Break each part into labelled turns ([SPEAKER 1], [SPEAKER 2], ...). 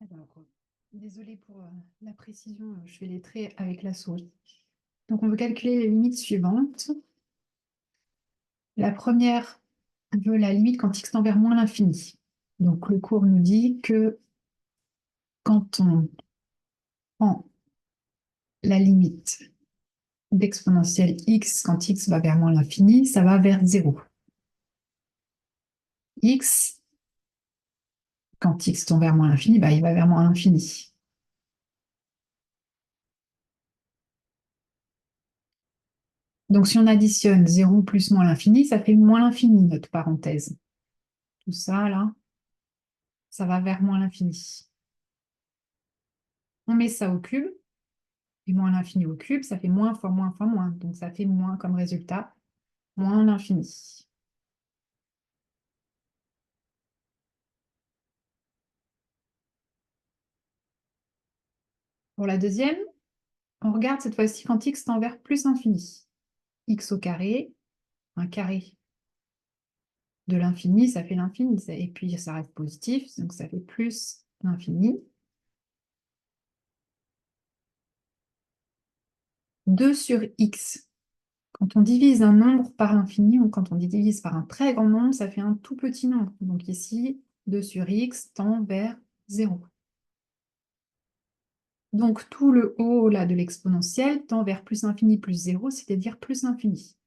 [SPEAKER 1] Alors, désolée pour la précision, je fais les traits avec la souris. Donc, on veut calculer les limites suivantes. La première veut la limite quand x tend vers moins l'infini. Donc, le cours nous dit que quand on prend la limite d'exponentielle x quand x va vers moins l'infini, ça va vers 0. X, quand x tend vers moins l'infini, bah, il va vers moins l'infini. Donc, si on additionne 0 plus moins l'infini, ça fait moins l'infini, notre parenthèse. Tout ça, là, ça va vers moins l'infini. On met ça au cube, et moins l'infini au cube, ça fait moins fois moins fois moins. Donc, ça fait moins comme résultat, moins l'infini. Pour la deuxième, on regarde cette fois-ci quand x tend vers plus infini. X au carré, un carré de l'infini, ça fait l'infini, et puis ça reste positif, donc ça fait plus l'infini. 2 sur x. Quand on divise un nombre par l'infini, ou quand on divise par un très grand nombre, ça fait un tout petit nombre. Donc ici, 2 sur x tend vers 0. Donc tout le haut là de l'exponentielle tend vers plus infini plus 0, c'est-à-dire plus infini.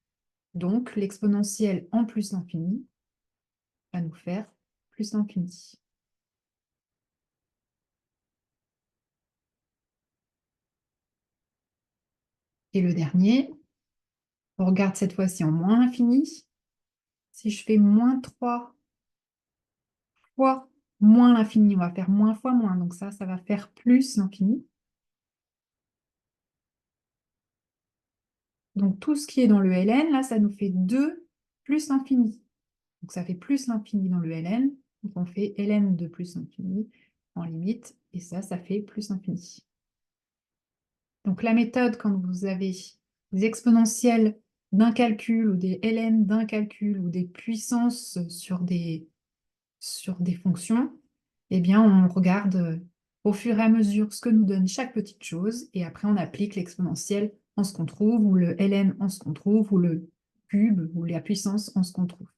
[SPEAKER 1] Donc l'exponentielle en plus l'infini va nous faire plus l'infini. Et le dernier, on regarde cette fois-ci en moins l'infini. Si je fais moins 3 fois moins l'infini, on va faire moins fois moins. Donc ça va faire plus l'infini. Donc tout ce qui est dans le ln, là, ça nous fait 2 plus l'infini. Donc ça fait plus l'infini dans le ln. Donc on fait ln de plus l'infini en limite. Et ça fait plus l'infini. Donc la méthode, quand vous avez des exponentielles d'un calcul ou des ln d'un calcul ou des puissances sur des fonctions, eh bien on regarde au fur et à mesure ce que nous donne chaque petite chose et après on applique l'exponentielle en ce qu'on trouve ou le ln en ce qu'on trouve ou le cube ou la puissance en ce qu'on trouve.